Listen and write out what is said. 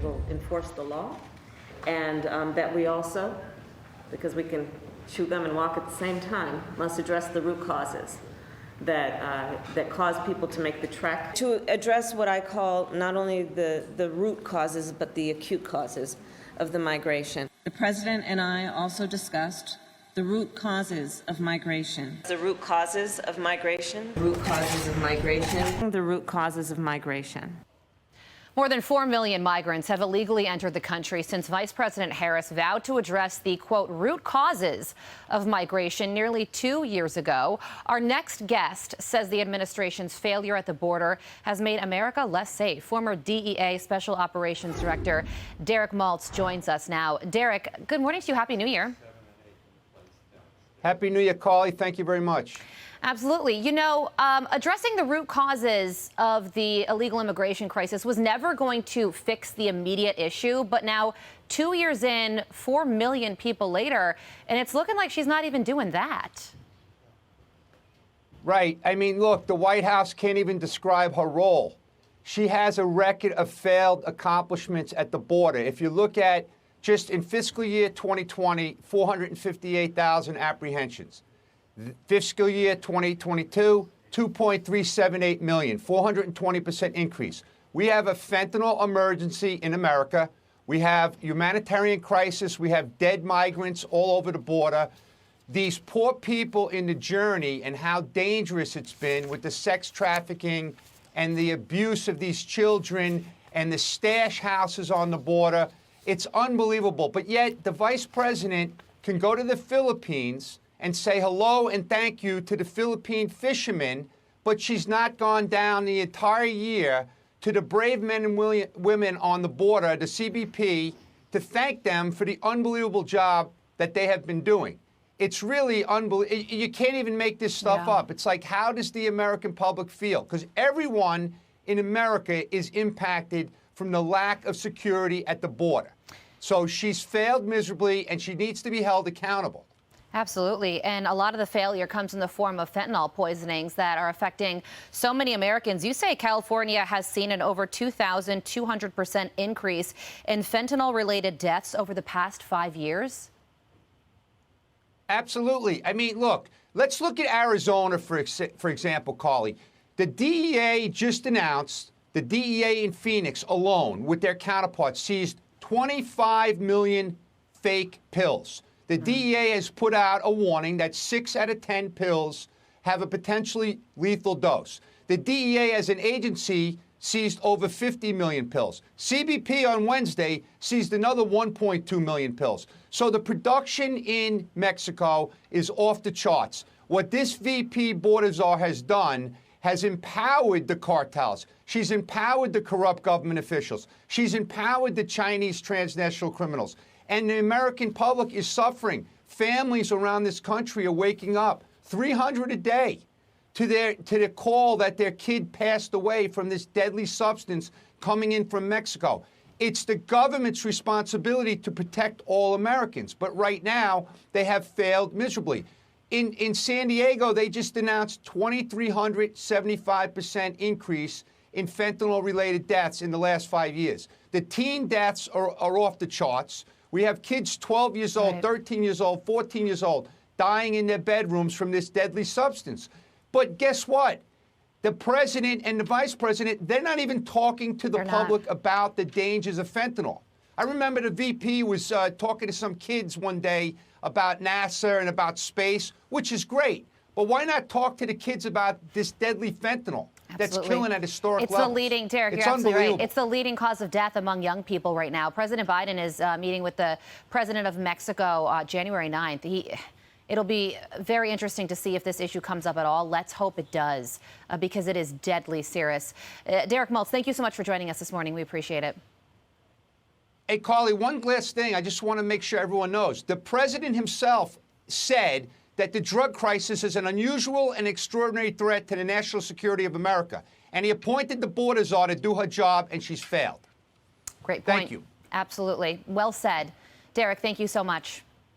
people enforce the law, and that we also, because we can chew gum and walk at the same time, must address the root causes that cause people to make the trek. To address what I call not only the root causes, but the acute causes of the migration. The President and I also discussed the root causes of migration. The root causes of migration. Root causes of migration. The root causes of migration. More than 4 million migrants have illegally entered the country since Vice President Harris vowed to address the, quote, root causes of migration nearly 2 years ago. Our next guest says the administration's failure at the border has made America less safe. Former DEA Special Operations Director Derek Maltz joins us now. Derek, good morning to you. Happy New Year. Happy New Year, Carly. Thank you very much. Absolutely. You know, addressing the root causes of the illegal immigration crisis was never going to fix the immediate issue. But now, 2 years in, 4 million people later, and it's looking like she's not even doing that. Right. I mean, look, the White House can't even describe her role. She has a record of failed accomplishments at the border. If you look at just in fiscal year 2020, 458,000 apprehensions. Fiscal year 2022, 2.378 million, 420% increase. We have a fentanyl emergency in America. We have humanitarian crisis. We have dead migrants all over the border. These poor people in the journey and how dangerous it's been with the sex trafficking and the abuse of these children and the stash houses on the border. It's unbelievable. But yet the vice president can go to the Philippines and say hello and thank you to the Philippine fishermen, but she's not gone down the entire year to the brave men and women on the border, the CBP, to thank them for the unbelievable job that they have been doing. It's really unbelievable. You can't even make this stuff up. It's like, how does the American public feel? Because everyone in America is impacted from the lack of security at the border. So she's failed miserably, and she needs to be held accountable. Absolutely. And a lot of the failure comes in the form of fentanyl poisonings that are affecting so many Americans. You say California has seen an over 2,200% increase in fentanyl-related deaths over the past 5 years? Absolutely. I mean, look, let's look at Arizona, for example, Carly. The DEA just announced, the DEA in Phoenix alone, with their counterparts, seized 25 million fake pills. The DEA has put out a warning that 6 out of 10 pills have a potentially lethal dose. The DEA as an agency seized over 50 million pills. CBP on Wednesday seized another 1.2 million pills. So the production in Mexico is off the charts. What this VP Border Czar has done has empowered the cartels. She's empowered the corrupt government officials. She's empowered the Chinese transnational criminals. And the American public is suffering. Families around this country are waking up 300 a day to the call that their kid passed away from this deadly substance coming in from Mexico. It's the government's responsibility to protect all Americans. But right now, they have failed miserably. In San Diego, they just announced 2,375% increase in fentanyl-related deaths in the last 5 years. The teen deaths are off the charts. We have kids 12 years old, 13 years old, 14 years old, dying in their bedrooms from this deadly substance. But guess what? The president and the vice president, they're not even talking to the public about the dangers of fentanyl. I remember the VP was talking to some kids one day about NASA and about space, which is great. But why not talk to the kids about this deadly fentanyl? That's killing at historic levels. It's the leading, Derek, you're absolutely right. It's the leading cause of death among young people right now. President Biden is meeting with the president of Mexico January 9th. It'll be very interesting to see if this issue comes up at all. Let's hope it does, because it is deadly serious. Derek Maltz, thank you so much for joining us this morning. We appreciate it. Hey, Carly, one last thing I just want to make sure everyone knows. The president himself said that the drug crisis is an unusual and extraordinary threat to the national security of America. And he appointed the Border Czar to do her job, and she's failed. Great point. Thank you. Absolutely. Well said. Derek, thank you so much.